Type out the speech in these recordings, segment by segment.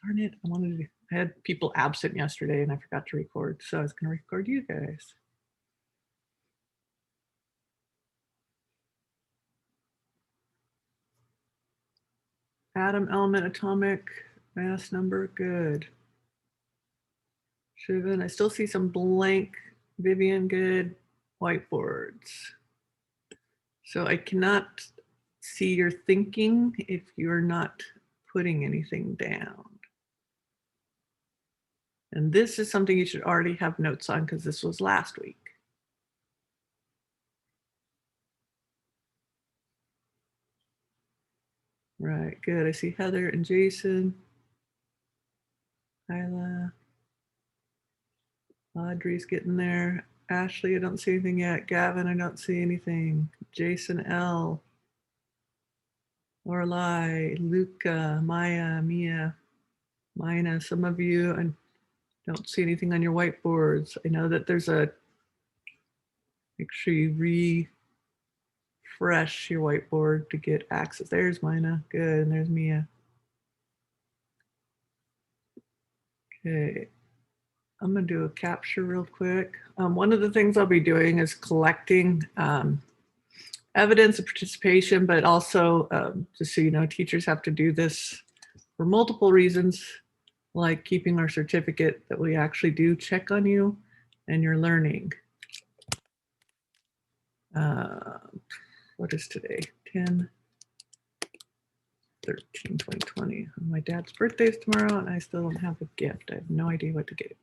darn it, I had people absent yesterday and I forgot to record, so I was going to record you guys. Atom, element, atomic, mass number, good. Shivan, I still see some blank. Vivian, good. Whiteboards. So I cannot see your thinking if you're not putting anything down. And this is something you should already have notes on because this was last week. Right, good. I see Heather and Jason. Isla. Audrey's getting there. Ashley, I don't see anything yet. Gavin, I don't see anything. Jason L. Lorelai, Luca, Maya, Mia, Mina, some of you, I don't see anything on your whiteboards. I know that there's a, make sure you refresh your whiteboard to get access. There's Mina, good, and there's Mia. Okay, I'm gonna do a capture real quick. One of the things I'll be doing is collecting evidence of participation, but also just so you know, teachers have to do this for multiple reasons, like keeping our certificate that we actually do check on you and your learning. What is today? 10/13/2020. My dad's birthday is tomorrow and I still don't have a gift. I have no idea what to get.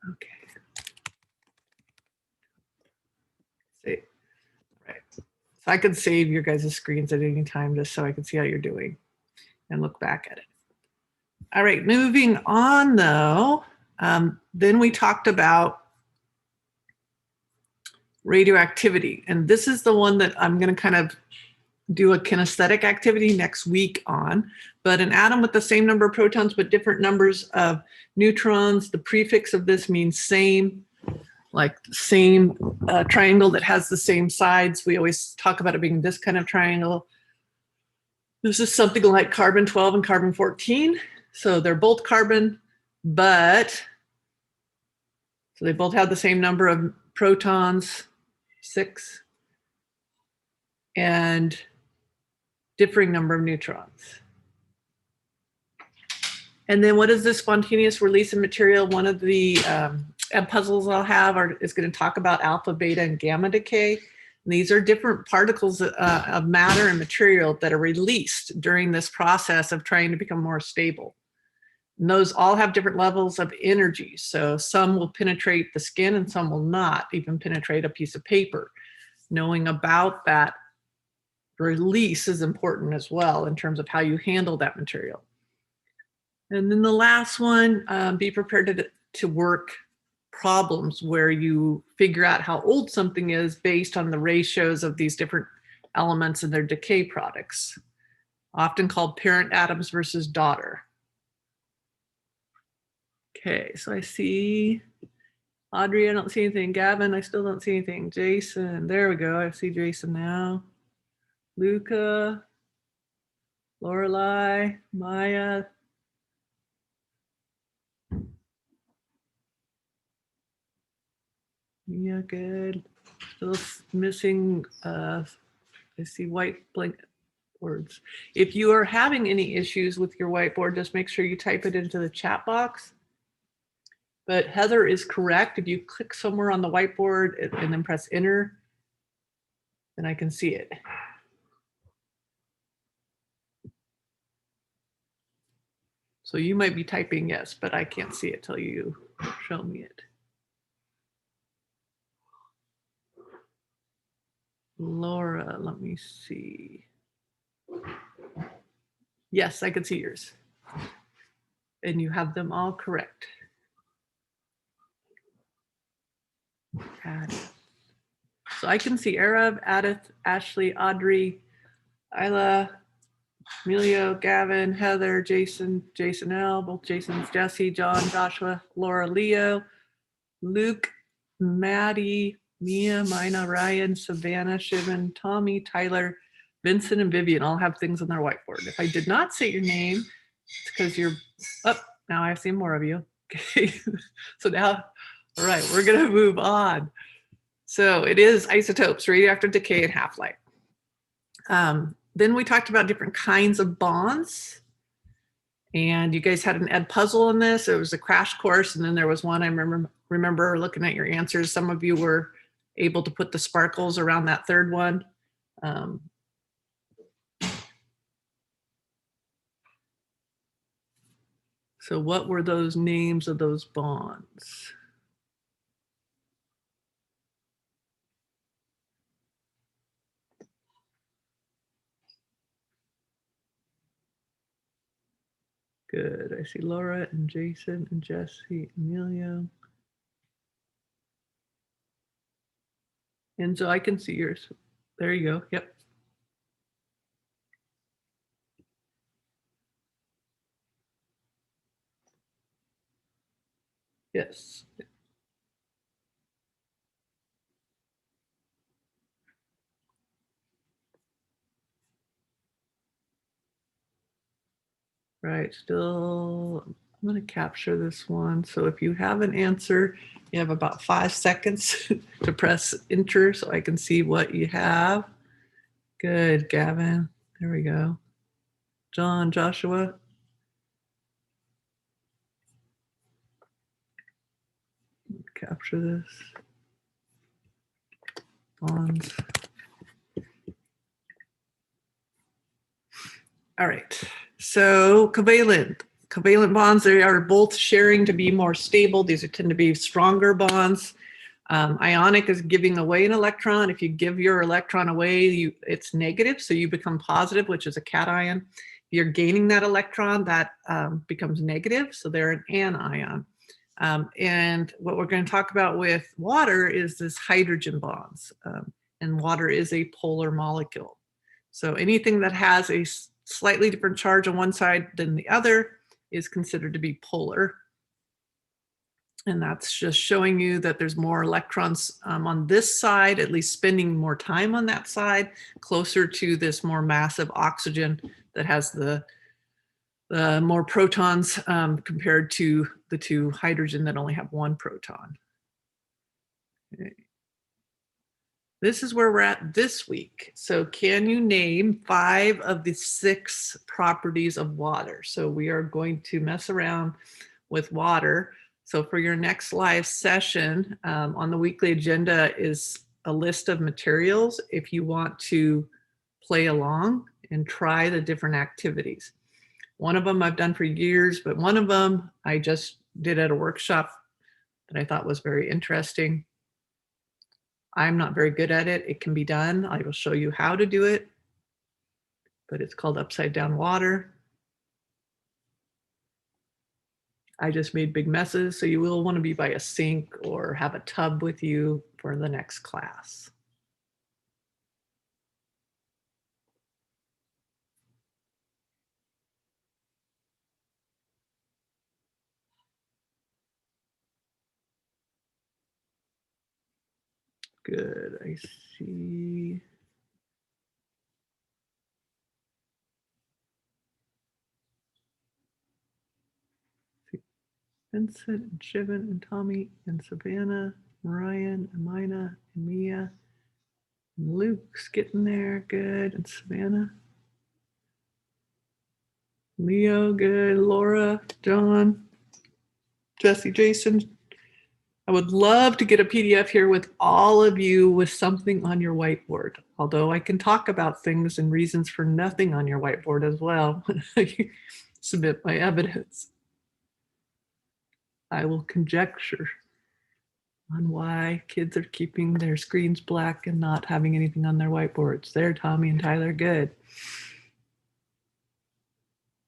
Okay. See. Right. So I could save your guys' screens at any time just so I can see how you're doing and look back at it. All right, moving on though, then we talked about radioactivity. And this is the one that I'm going to kind of do a kinesthetic activity next week on. But an atom with the same number of protons but different numbers of neutrons, the prefix of this means same, like same triangle that has the same sides. We always talk about it being this kind of triangle. This is something like carbon 12 and carbon 14. So they're both carbon, but so they both have the same number of protons, 6, and differing number of neutrons. And then what is this spontaneous release of material? One of the puzzles I'll have is going to talk about alpha, beta, and gamma decay. And these are different particles of matter and material that are released during this process of trying to become more stable. And those all have different levels of energy. So some will penetrate the skin and some will not even penetrate a piece of paper. Knowing about that release is important as well in terms of how you handle that material. And then the last one, be prepared to work problems where you figure out how old something is based on the ratios of these different elements and their decay products, often called parent atoms versus daughter. Okay, so I see Audrey, I don't see anything. Gavin, I still don't see anything. Jason, there we go. I see Jason now. Luca, Lorelai, Maya. Yeah, good. Still missing, I see white blank words. If you are having any issues with your whiteboard, just make sure you type it into the chat box. But Heather is correct. If you click somewhere on the whiteboard and then press enter, then I can see it. So you might be typing yes, but I can't see it till you show me it. Laura, let me see. Yes, I can see yours. And you have them all correct. So I can see Arab, Adith, Ashley, Audrey, Isla, Emilio, Gavin, Heather, Jason, Jason L, both Jasons, Jesse, John, Joshua, Laura, Leo, Luke, Maddie, Mia, Mina, Ryan, Savannah, Shivan, Tommy, Tyler, Vincent, and Vivian all have things on their whiteboard. If I did not say your name, It's because you're up. Now I see more of you. Okay. So now, all right, we're going to move on. So it is isotopes, radioactive decay, and half-life. Then we talked about different kinds of bonds. And you guys had an ed puzzle in this. It was a crash course. And then there was one, I remember looking at your answers. Some of you were able to put the sparkles around that third one. So what were those names of those bonds? Good. I see Laura and Jason and Jesse, Emilio. Enzo, I can see yours. There you go. Yep. Yes. Right, still, I'm going to capture this one. So if you have an answer, you have about 5 seconds to press enter so I can see what you have. Good, Gavin. There we go. John, Joshua. Capture this. Bonds. All right, so covalent bonds, they are both sharing to be more stable. These tend to be stronger bonds. Ionic is giving away an electron. If you give your electron away, it's negative, so you become positive, which is a cation. If you're gaining that electron, that becomes negative, so they're an anion. And what we're going to talk about with water is this hydrogen bonds, and water is a polar molecule. So anything that has a slightly different charge on one side than the other is considered to be polar. And that's just showing you that there's more electrons on this side, at least spending more time on that side, closer to this more massive oxygen that has the more protons compared to the two hydrogen that only have one proton. Okay. This is where we're at this week. So can you name 5 of the 6 properties of water? So we are going to mess around with water. So for your next live session, on the weekly agenda is a list of materials if you want to play along and try the different activities. One of them I've done for years, but one of them I just did at a workshop that I thought was very interesting. I'm not very good at it. It can be done. I will show you how to do it, but it's called upside down water. I just made big messes, so you will want to be by a sink or have a tub with you for the next class. Good, I see. Vincent and Shivan and Tommy and Savannah, Ryan, Amina, and Mia. And Luke's getting there, good, and Savannah. Leo, good, Laura, John, Jesse, Jason. I would love to get a PDF here with all of you with something on your whiteboard, although I can talk about things and reasons for nothing on your whiteboard as well when I submit my evidence. I will conjecture on why kids are keeping their screens black and not having anything on their whiteboards. There, Tommy and Tyler, good.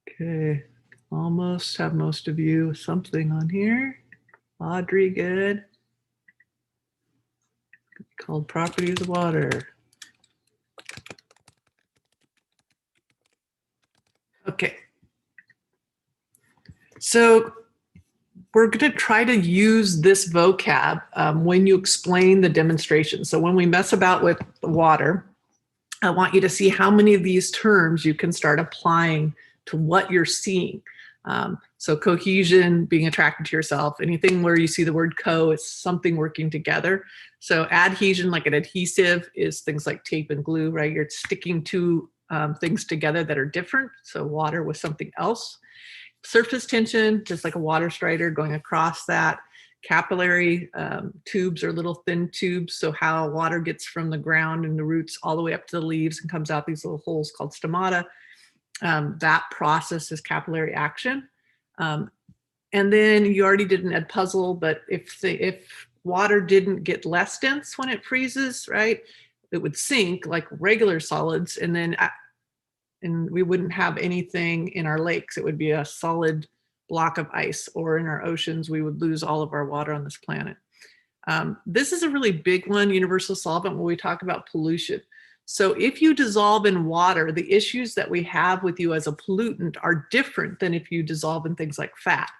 Okay, almost have most of you something on here. Audrey, good. Called properties of water. Okay. So we're going to try to use this vocab when you explain the demonstration. So when we mess about with the water, I want you to see how many of these terms you can start applying to what you're seeing. So cohesion, being attracted to yourself, anything where you see the word co, it's something working together. So adhesion, like an adhesive, is things like tape and glue, right? You're sticking two things together that are different. So water with something else. Surface tension, just like a water strider going across that. Capillary tubes are little thin tubes. So how water gets from the ground and the roots all the way up to the leaves and comes out these little holes called stomata. That process is capillary action. And then you already did an Edpuzzle, but if water didn't get less dense when it freezes, right, it would sink like regular solids, and then we wouldn't have anything in our lakes. It would be a solid block of ice, or in our oceans, we would lose all of our water on this planet. This is a really big one, universal solvent, when we talk about pollution. So if you dissolve in water, the issues that we have with you as a pollutant are different than if you dissolve in things like fat.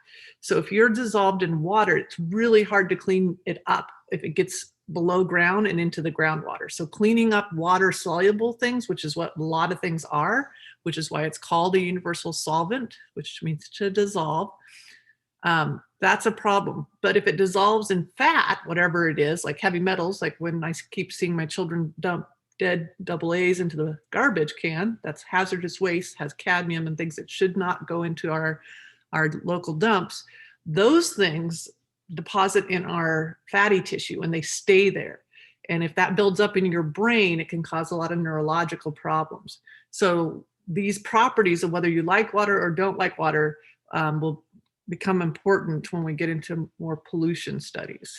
So if you're dissolved in water, it's really hard to clean it up if it gets below ground and into the groundwater. So cleaning up water soluble things, which is what a lot of things are, which is why it's called a universal solvent, which means to dissolve. That's a problem. But if it dissolves in fat, whatever it is, like heavy metals, like when I keep seeing my children dump dead AA's into the garbage can, that's hazardous waste, has cadmium and things that should not go into our local dumps. Those things deposit in our fatty tissue and they stay there. And if that builds up in your brain, it can cause a lot of neurological problems. So these properties of whether you like water or don't like water will become important when we get into more pollution studies.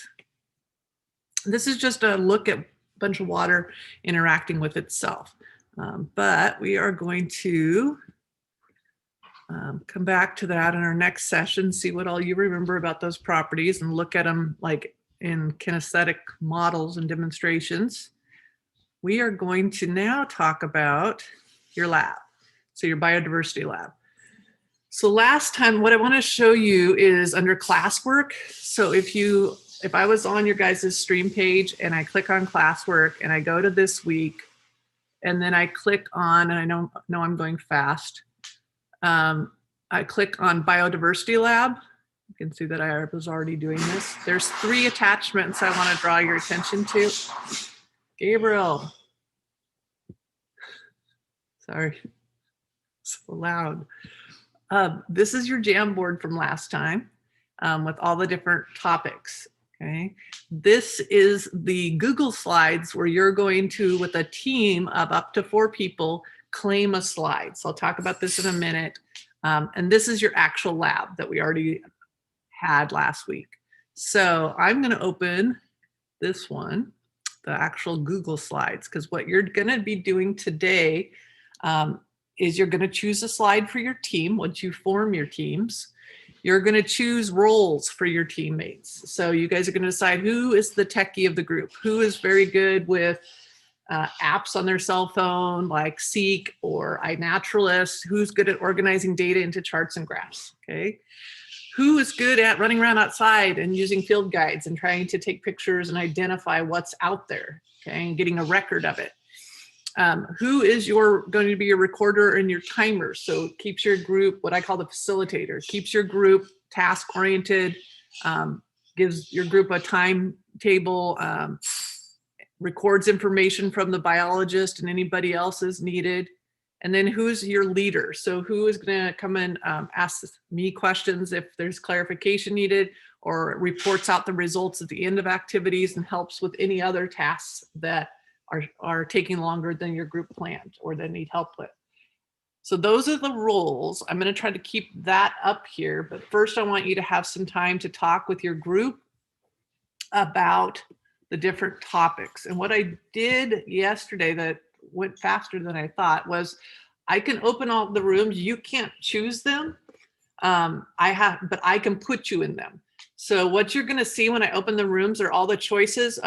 This is just a look at a bunch of water interacting with itself. But we are going to come back to that in our next session, see what all you remember about those properties and look at them like in kinesthetic models and demonstrations. We are going to now talk about your lab, so your biodiversity lab. So last time, what I want to show you is under classwork. So if I was on your guys' stream page and I click on classwork and I go to this week and then I click on, and I know I'm going fast, I click on biodiversity lab. You can see that I was already doing this. There's 3 attachments I want to draw your attention to. Gabriel. Sorry, so loud. This is your Jamboard from last time with all the different topics. Okay, this is the Google Slides where you're going to, with a team of up to 4 people, claim a slide. So I'll talk about this in a minute. And this is your actual lab that we already had last week. So I'm going to open this one, the actual Google Slides, because what you're going to be doing today is you're going to choose a slide for your team. Once you form your teams, you're going to choose roles for your teammates. So you guys are going to decide who is the techie of the group, who is very good with apps on their cell phone like Seek or iNaturalist, who's good at organizing data into charts and graphs, okay? Who is good at running around outside and using field guides and trying to take pictures and identify what's out there, okay, and getting a record of it. Who is going to be your recorder and your timer? So keeps your group, what I call the facilitator, keeps your group task oriented, gives your group a timetable, records information from the biologist and anybody else as needed. And then who's your leader? So who is going to come and ask me questions if there's clarification needed, or reports out the results at the end of activities and helps with any other tasks that are taking longer than your group planned or that need help with. So those are the roles. I'm going to try to keep that up here, but first I want you to have some time to talk with your group about the different topics. And what I did yesterday that went faster than I thought was I can open all the rooms. You can't choose them. But I can put you in them. So what you're going to see when I open the rooms are all the choices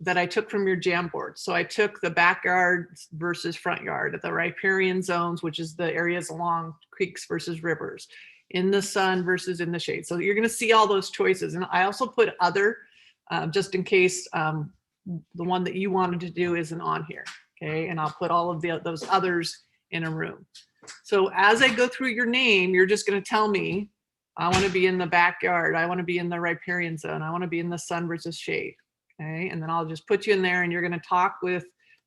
that I took from your Jamboard. So I took the backyard versus front yard, the riparian zones, which is the areas along creeks versus rivers, in the sun versus in the shade. So you're going to see all those choices. And I also put other, just in case the one that you wanted to do isn't on here. Okay, and I'll put all of those others in a room. So as I go through your name, you're just going to tell me, I want to be in the backyard. I want to be in the riparian zone. I want to be in the sun versus shade. Okay. And then I'll just put you in there and you're going to talk with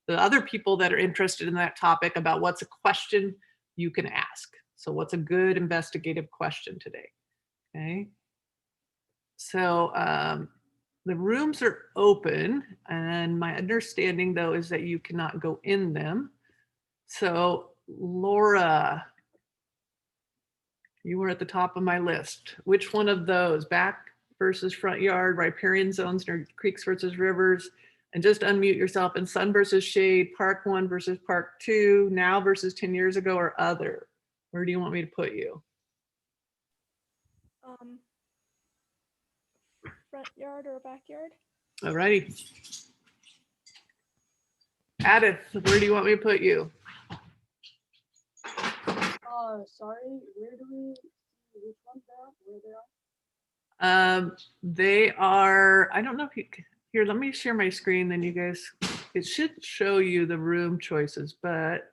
the other people that are interested in that topic about what's a question you can ask. So what's a good investigative question today? Okay. So the rooms are open, and my understanding though is that you cannot go in them. So Laura, you were at the top of my list. Which one of those, back versus front yard, riparian zones near creeks versus rivers, and just unmute yourself, and sun versus shade, park 1 versus park 2, now versus 10 years ago, or other? Where do you want me to put you? Front yard or backyard? All righty. Addith, where do you want me to put you? Sorry, where do we see which ones they are? Where they are? They are, I don't know if you, here, let me share my screen, then you guys, it should show you the room choices, but